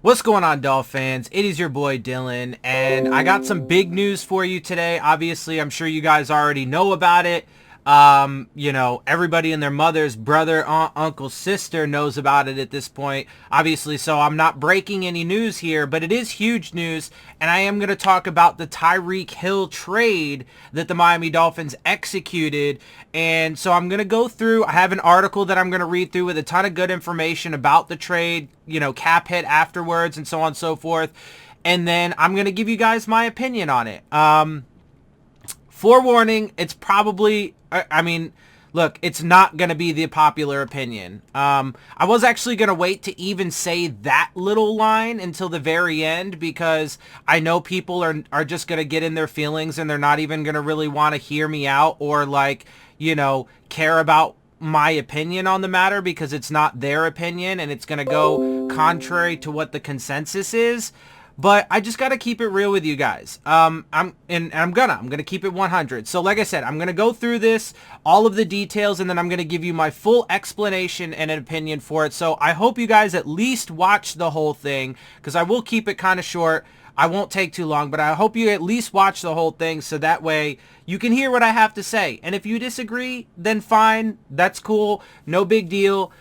What's going on, Dolphins? It is your boy Dillon, and I got some big news for you today. Obviously, I'm sure you guys already know about it. Everybody and their mother's brother, aunt, uncle, sister knows about it at this point, obviously, so I'm not breaking any news here, but it is huge news, and I am going to talk about the Tyreek Hill trade that the Miami Dolphins executed. And so I'm going to go through, I have an article that I'm going to read through with a ton of good information about the trade, cap hit afterwards, and so on and so forth, and then I'm going to give you guys my opinion on it. Forewarning, it's probably, look, it's not going to be the popular opinion. I was actually going to wait to even say that little line until the very end, because I know people are just going to get in their feelings and they're not even going to really want to hear me out or care about my opinion on the matter, because it's not their opinion and it's going to go contrary to what the consensus is. But I just got to keep it real with you guys. I'm gonna keep it 100. So like I said, I'm gonna go through this, all of the details, and then I'm gonna give you my full explanation and an opinion for it. So I hope you guys at least watch the whole thing, because I will keep it kind of short. I won't take too long, but I hope you at least watch the whole thing, so that way you can hear what I have to say. And if you disagree, then fine, that's cool, no big deal.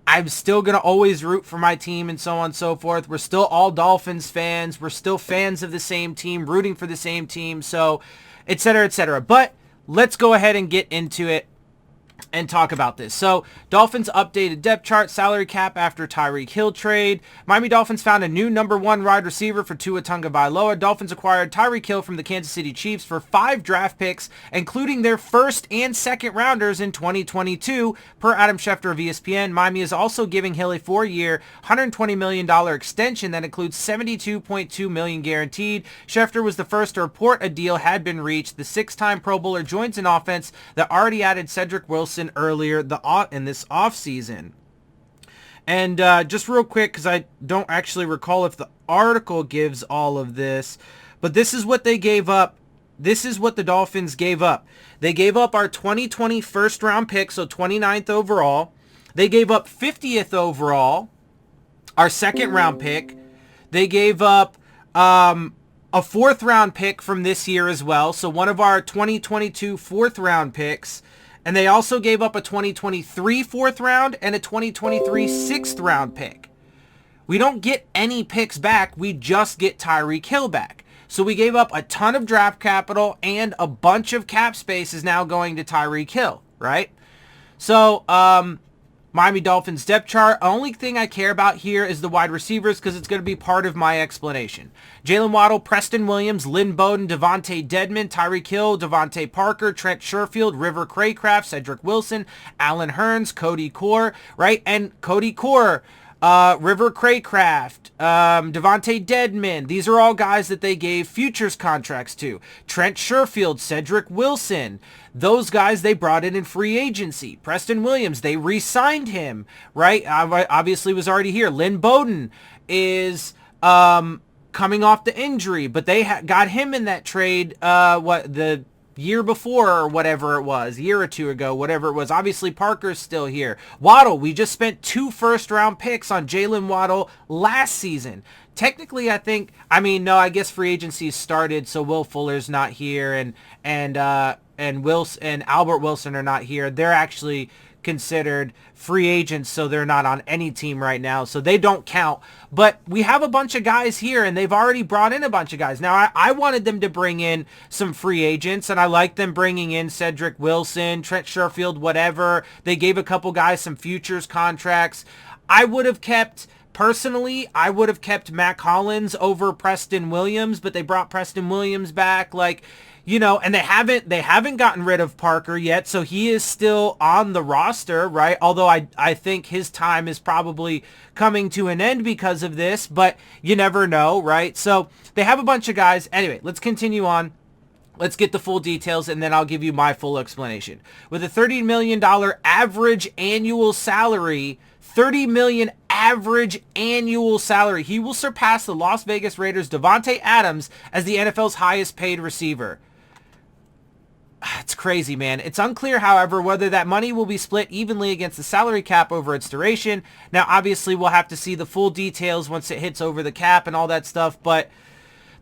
I'm still going to always root for my team and so on and so forth. We're still all Dolphins fans. We're still fans of the same team, rooting for the same team, so et cetera, et cetera. But let's go ahead and get into it and talk about this. So, Dolphins updated depth chart, salary cap after Tyreek Hill trade. Miami Dolphins found a new number one wide receiver for Tua Tagovailoa. Dolphins acquired Tyreek Hill from the Kansas City Chiefs for 5 draft picks, including their first and second rounders in 2022, per Adam Schefter of ESPN. Miami is also giving Hill a 4-year, $120 million extension that includes $72.2 million guaranteed. Schefter was the first to report a deal had been reached. The 6-time Pro Bowler joins an offense that already added Cedric Wilson earlier in this offseason. And just real quick, because I don't actually recall if the article gives all of this, but this is what they gave up. This is what the Dolphins gave up. They gave up our 2020 first round pick, so 29th overall. They gave up 50th overall, our second round pick. They gave up a 4th round pick from this year as well, so one of our 2022 4th round picks. And they also gave up a 2023 4th round and a 2023 6th round pick. We don't get any picks back. We just get Tyreek Hill back. So we gave up a ton of draft capital, and a bunch of cap space is now going to Tyreek Hill, right? So, Miami Dolphins depth chart. Only thing I care about here is the wide receivers, because it's going to be part of my explanation. Jalen Waddle, Preston Williams, Lynn Bowden, Devontae Dedmon, Tyreek Hill, Devontae Parker, Trent Sherfield, River Craycraft, Cedric Wilson, Allen Hurns, Cody Core, right? And Cody Core, River Craycraft, Devontae Dedmon. These are all guys that they gave futures contracts to. Trent Sherfield, Cedric Wilson. Those guys they brought in free agency. Preston Williams, they re-signed him, right? Obviously was already here. Lynn Bowden is coming off the injury, but they got him in that trade, the year before or whatever it was, year or two ago, whatever it was. Obviously, Parker's still here. Waddle, we just spent 2 first-round picks on Jalen Waddle last season. Technically, I guess free agency started, so Will Fuller's not here, and Wilson and Albert Wilson are not here. They're actually considered free agents, so they're not on any team right now, so they don't count. But we have a bunch of guys here, and they've already brought in a bunch of guys. Now, I wanted them to bring in some free agents, and I like them bringing in Cedric Wilson, Trent Sherfield, whatever. They gave a couple guys some futures contracts. Personally, I would have kept Mac Hollins over Preston Williams, but they brought Preston Williams back, and they haven't gotten rid of Parker yet, so he is still on the roster, right? Although I think his time is probably coming to an end because of this, but you never know, right? So they have a bunch of guys. Anyway, let's continue on. Let's get the full details, and then I'll give you my full explanation. With a $30 million average annual salary, $30 million average annual salary, he will surpass the Las Vegas Raiders' Davante Adams as the NFL's highest paid receiver. It's crazy, man. It's unclear, however, whether that money will be split evenly against the salary cap over its duration. Now, obviously, we'll have to see the full details once it hits over the cap and all that stuff, but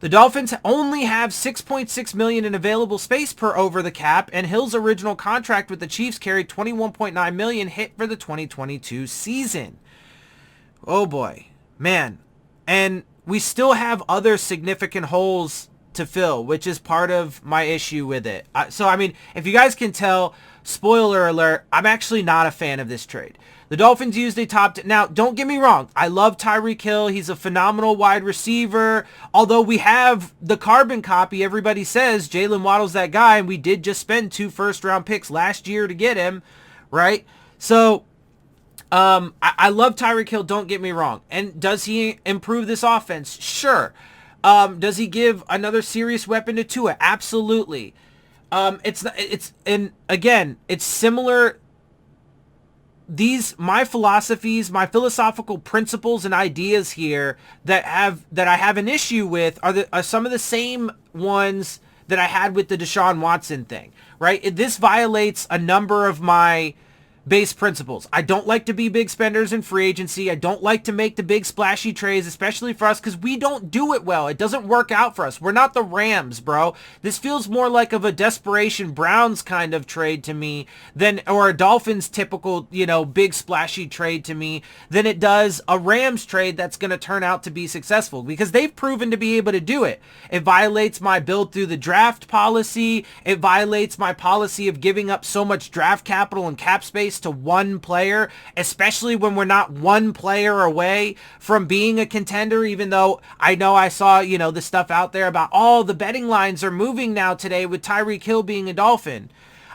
the Dolphins only have $6.6 million in available space per over the cap, and Hill's original contract with the Chiefs carried $21.9 million hit for the 2022 season. Oh boy, man. And we still have other significant holes to fill, which is part of my issue with it. So, I mean, if you guys can tell, spoiler alert, I'm actually not a fan of this trade. The Dolphins used a top... Now, don't get me wrong. I love Tyreek Hill. He's a phenomenal wide receiver. Although we have the carbon copy, everybody says Jalen Waddle's that guy, and we did just spend 2 first-round picks last year to get him, right? So, I love Tyreek Hill, don't get me wrong. And does he improve this offense? Sure. Does he give another serious weapon to Tua? Absolutely. It's similar. My philosophies, my philosophical principles and ideas here that I have an issue with are some of the same ones that I had with the Deshaun Watson thing, right? This violates a number of my base principles. I don't like to be big spenders in free agency. I don't like to make the big splashy trades, especially for us, because we don't do it well. It doesn't work out for us. We're not the Rams, bro. This feels more like of a desperation Browns kind of trade to me or a Dolphins typical, big splashy trade to me than it does a Rams trade that's going to turn out to be successful, because they've proven to be able to do it. It violates my build through the draft policy. It violates my policy of giving up so much draft capital and cap space to one player, especially when we're not one player away from being a contender, even though I know I saw, the stuff out there about all the betting lines are moving now today with Tyreek Hill being a Dolphin.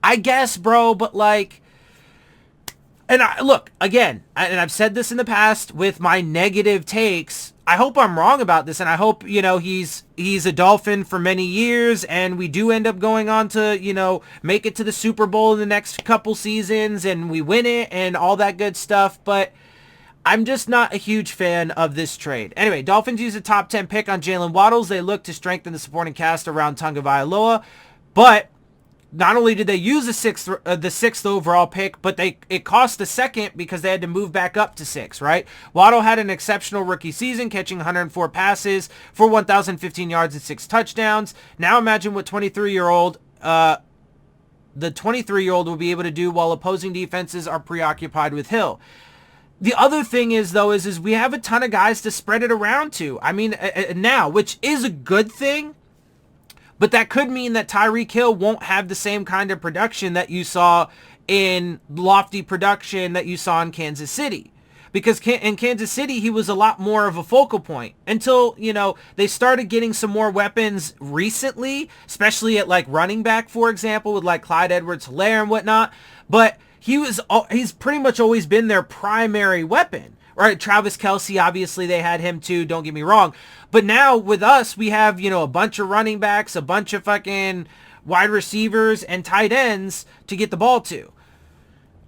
I guess, bro, but look, again, and I've said this in the past with my negative takes, I hope I'm wrong about this, and I hope, he's a Dolphin for many years, and we do end up going on to, make it to the Super Bowl in the next couple seasons, and we win it, and all that good stuff, but I'm just not a huge fan of this trade. Anyway, Dolphins use a top 10 pick on Jalen Waddles. They look to strengthen the supporting cast around Tagovailoa, but not only did they use the sixth overall pick, but it cost a second because they had to move back up to 6, right? Waddle had an exceptional rookie season, catching 104 passes for 1,015 yards and 6 touchdowns. Now imagine what the 23-year-old will be able to do while opposing defenses are preoccupied with Hill. The other thing is we have a ton of guys to spread it around to. I mean, now, which is a good thing. But that could mean that Tyreek Hill won't have the same kind of production that you saw in lofty production that you saw in Kansas City. Because in Kansas City, he was a lot more of a focal point until, they started getting some more weapons recently, especially at running back, for example, with Clyde Edwards-Helaire and whatnot. But he's pretty much always been their primary weapon. Right, Travis Kelce, obviously they had him too, don't get me wrong. But now with us, we have, a bunch of running backs, a bunch of fucking wide receivers and tight ends to get the ball to.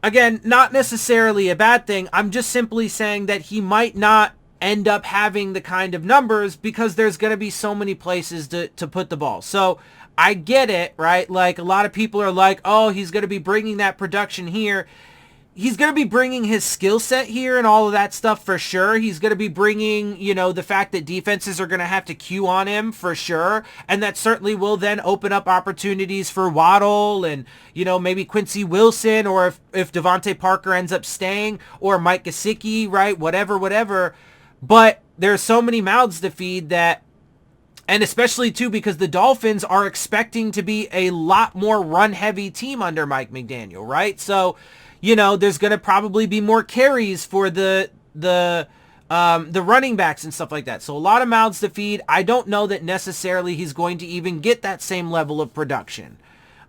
Again, not necessarily a bad thing. I'm just simply saying that he might not end up having the kind of numbers because there's going to be so many places to put the ball. So I get it, right? A lot of people are like, oh, he's going to be bringing that production here. He's going to be bringing his skill set here and all of that stuff for sure. He's going to be bringing, the fact that defenses are going to have to queue on him for sure. And that certainly will then open up opportunities for Waddle and, maybe Quincy Wilson, or if Devontae Parker ends up staying, or Mike Gesicki, right? Whatever. But there's so many mouths to feed that, and especially too because the Dolphins are expecting to be a lot more run-heavy team under Mike McDaniel, right? So, there's going to probably be more carries for the running backs and stuff like that. So a lot of mouths to feed. I don't know that necessarily he's going to even get that same level of production.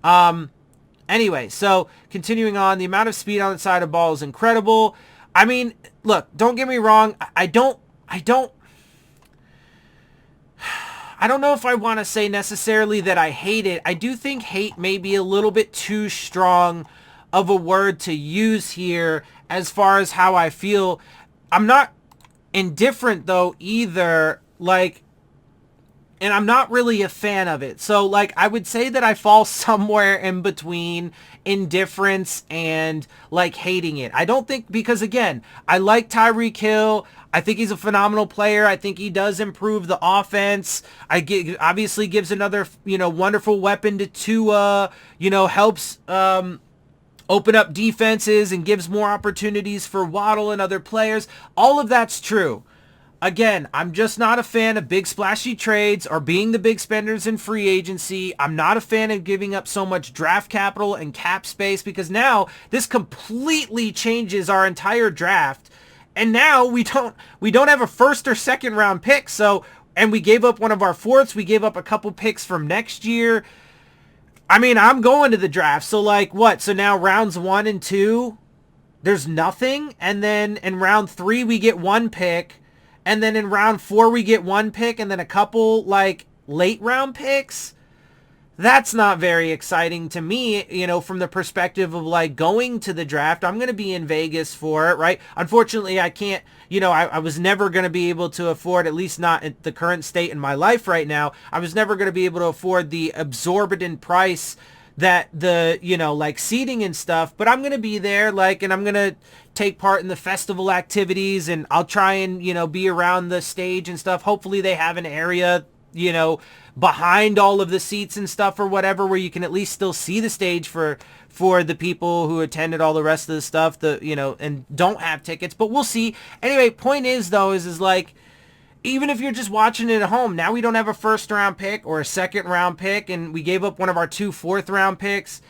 Anyway, so continuing on, the amount of speed on the side of the ball is incredible. I mean, look, don't get me wrong. I don't know if I want to say necessarily that I hate it. I do think hate may be a little bit too strong of a word to use here as far as how I feel. I'm not indifferent though either. and I'm not really a fan of it. So, like, I would say that I fall somewhere in between indifference and, like, hating it. I don't think, because, again, I like Tyreek Hill. I think he's a phenomenal player. I think he does improve the offense. Obviously gives another, wonderful weapon to Tua, helps open up defenses and gives more opportunities for Waddle and other players. All of that's true. Again, I'm just not a fan of big splashy trades or being the big spenders in free agency. I'm not a fan of giving up so much draft capital and cap space, because now this completely changes our entire draft. And now we don't have a first or second round pick. So, and we gave up one of our fourths. We gave up a couple picks from next year. I mean, I'm going to the draft. So, like, what? So now rounds 1 and 2, there's nothing. And then in round 3, we get 1 pick. And then in round 4, we get 1 pick and then a couple, like, late round picks. That's not very exciting to me, from the perspective of, like, going to the draft. I'm going to be in Vegas for it, right? Unfortunately, I can't, I was never going to be able to afford, at least not at the current state in my life right now, I was never going to be able to afford the exorbitant price that the, like, seating and stuff. But I'm going to be there, like, and I'm going to take part in the festival activities, and I'll try and, be around the stage and stuff. Hopefully they have an area, behind all of the seats and stuff or whatever, where you can at least still see the stage for the people who attended all the rest of the stuff, and don't have tickets. But we'll see. Anyway, point is, though, is like, even if you're just watching it at home, now we don't have a first round pick or a second round pick, and we gave up one of our 2 fourth round picks.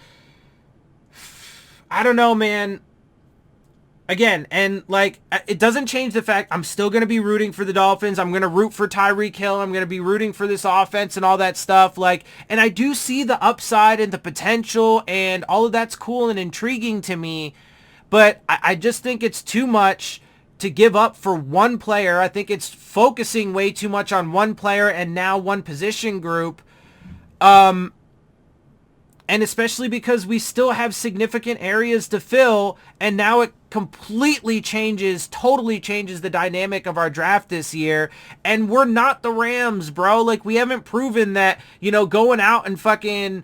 I don't know, man. Again, and, like, it doesn't change the fact I'm still going to be rooting for the Dolphins. I'm going to root for Tyreek Hill. I'm going to be rooting for this offense and all that stuff. Like, and I do see the upside and the potential, and all of that's cool and intriguing to me. But I just think it's too much to give up for one player. I think it's focusing way too much on one player and now one position group. And especially because we still have significant areas to fill, and now it totally changes the dynamic of our draft this year. And we're not the Rams, bro. Like, we haven't proven that, going out and fucking,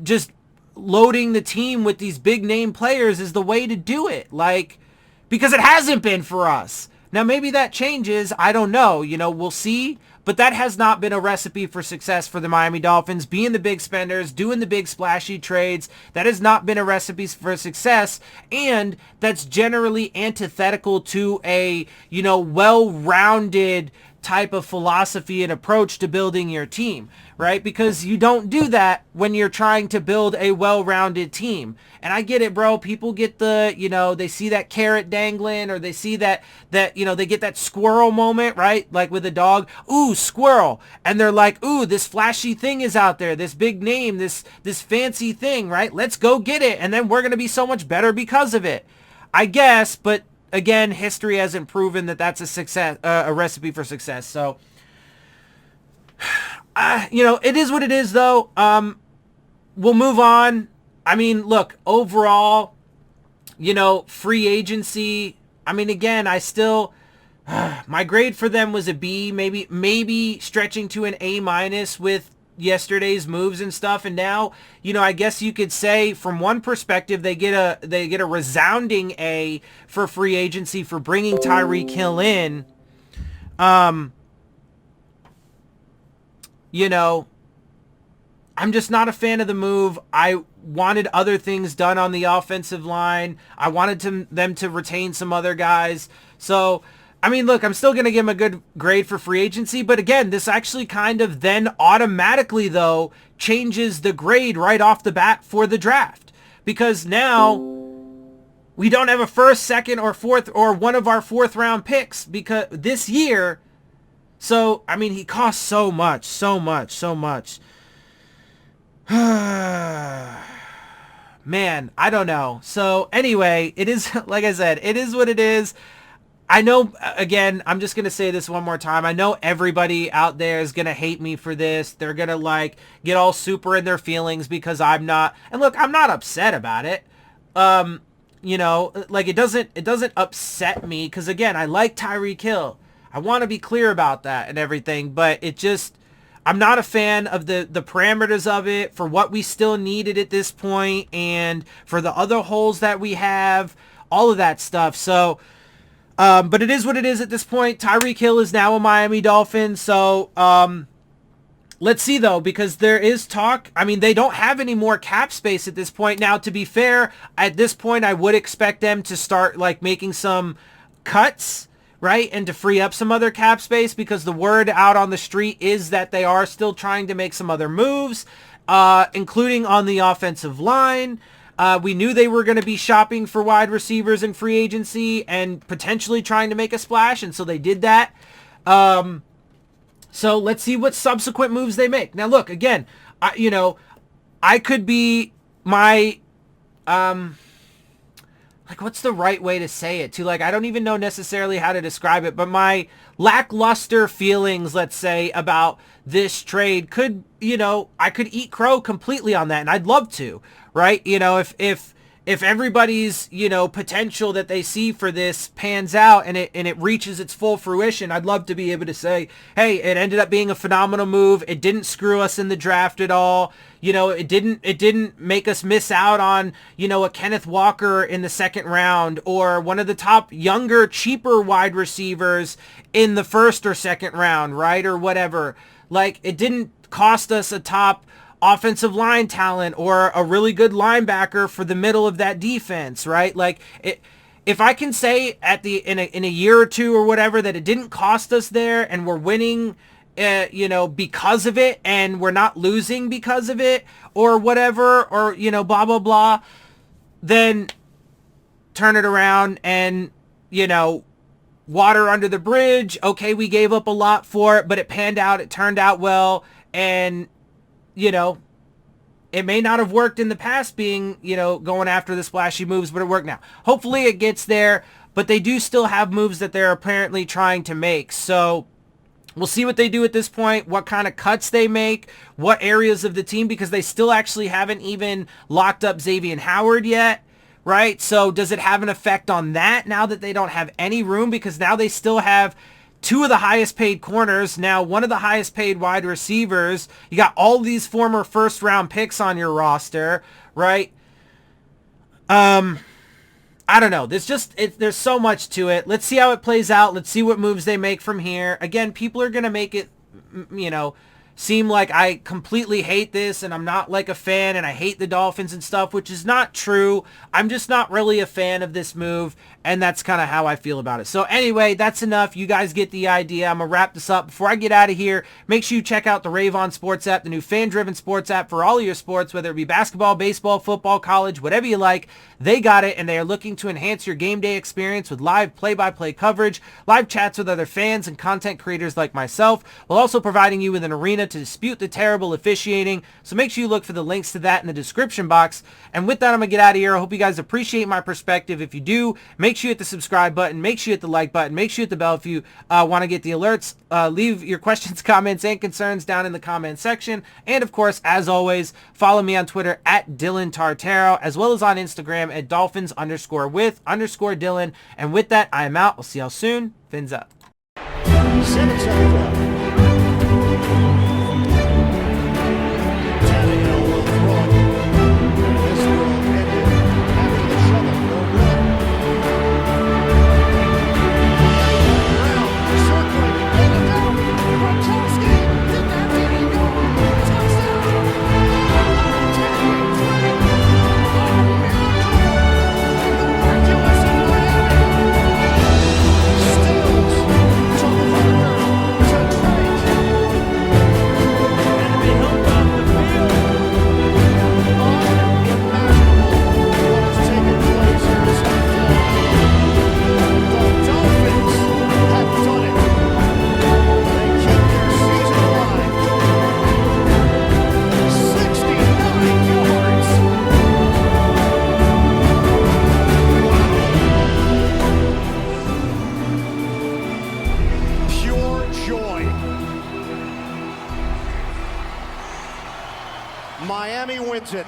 just loading the team with these big name players is the way to do it. Like, because it hasn't been for us. Now, maybe that changes. I don't know. We'll see. But that has not been a recipe for success for the Miami Dolphins. Being the big spenders, doing the big splashy trades, that has not been a recipe for success. And that's generally antithetical to a, well-rounded type of philosophy and approach to building your team, right? Because you don't do that when you're trying to build a well-rounded team. And I get it, bro. People get the, they see that carrot dangling, or they see that, they get that squirrel moment, right? Like with a dog, ooh, squirrel. And they're like, ooh, this flashy thing is out there, this big name, this fancy thing, right? Let's go get it. And then we're going to be so much better because of it, I guess. But again, history hasn't proven that that's a recipe for success. So, it is what it is, though. We'll move on. I mean, look, overall, free agency. I mean, again, I still, my grade for them was a B, maybe stretching to an A- with yesterday's moves and stuff. And now, I guess you could say from one perspective, they get a resounding A for free agency for bringing Tyreek Hill in. I'm just not a fan of the move. I wanted other things done on the offensive line. I wanted them to retain some other guys. So, I mean, look, I'm still going to give him a good grade for free agency. But again, this actually kind of then automatically, though, changes the grade right off the bat for the draft. Because now we don't have a first, second, or fourth, or one of our fourth round picks because this year. So, I mean, he costs so much. Man, I don't know. So anyway, it is, like I said, it is what it is. I know, again, I'm just going to say this one more time. I know everybody out there is going to hate me for this. They're going to, like, get all super in their feelings because I'm not. And look, I'm not upset about it. Like, it doesn't upset me because, again, I like Tyreek Hill. I want to be clear about that and everything, but it just, I'm not a fan of the parameters of it for what we still needed at this point and for the other holes that we have, all of that stuff. So, but it is what it is at this point. Tyreek Hill is now a Miami Dolphin. So, let's see, though, because there is talk. I mean, they don't have any more cap space at this point. Now, to be fair, at this point, I would expect them to start, like, making some cuts, right, and to free up some other cap space, because the word out on the street is that they are still trying to make some other moves, including on the offensive line. We knew they were going to be shopping for wide receivers in free agency and potentially trying to make a splash, and so they did that. So let's see what subsequent moves they make. Now, look, again, I could be my, like, what's the right way to say it? I don't even know necessarily how to describe it, but my lackluster feelings, let's say, about this trade could, I could eat crow completely on that, and I'd love to, right? If everybody's, potential that they see for this pans out and it reaches its full fruition, I'd love to be able to say, hey, it ended up being a phenomenal move. It didn't screw us in the draft at all. It didn't make us miss out on, a Kenneth Walker in the second round or one of the top younger, cheaper wide receivers in the first or second round, right? Or whatever. Like, it didn't cost us a top offensive line talent or a really good linebacker for the middle of that defense, right? Like, if I can say in a year or two or whatever that it didn't cost us there and we're winning, because of it, and we're not losing because of it or whatever, or, blah, blah, blah, then turn it around and, water under the bridge. Okay, we gave up a lot for it, but it panned out. It turned out well. And, it may not have worked in the past being, going after the splashy moves, but it worked now. Hopefully it gets there, but they do still have moves that they're apparently trying to make. So we'll see what they do at this point, what kind of cuts they make, what areas of the team, because they still actually haven't even locked up Xavier Howard yet, right? So does it have an effect on that now that they don't have any room? Because now they still have two of the highest paid corners, now one of the highest paid wide receivers. You got all these former first round picks on your roster, right? I don't know. There's so much to it. Let's see how it plays out. Let's see what moves they make from here. Again, people are going to make it, seem like I completely hate this and I'm not like a fan and I hate the Dolphins and stuff, which is not true. I'm just not really a fan of this move, and that's kind of how I feel about it. So anyway, that's enough. You guys get the idea. I'm going to wrap this up. Before I get out of here, make sure you check out the Rave On Sports App, the new fan-driven sports app for all of your sports, whether it be basketball, baseball, football, college, whatever you like. They got it, and they are looking to enhance your game day experience with live play-by-play coverage, live chats with other fans and content creators like myself, while also providing you with an arena to dispute the terrible officiating. So make sure you look for the links to that in the description box. And with that, I'm going to get out of here. I hope you guys appreciate my perspective. If you do, make sure you hit the subscribe button. Make sure you hit the like button. Make sure you hit the bell if you want to get the alerts. Leave your questions, comments, and concerns down in the comment section. And of course, as always, follow me on Twitter at DillonTartaro, as well as on Instagram at Dolphins_with_Dillon. And with that, I am out. We'll see y'all soon. Fins up. Miami wins it.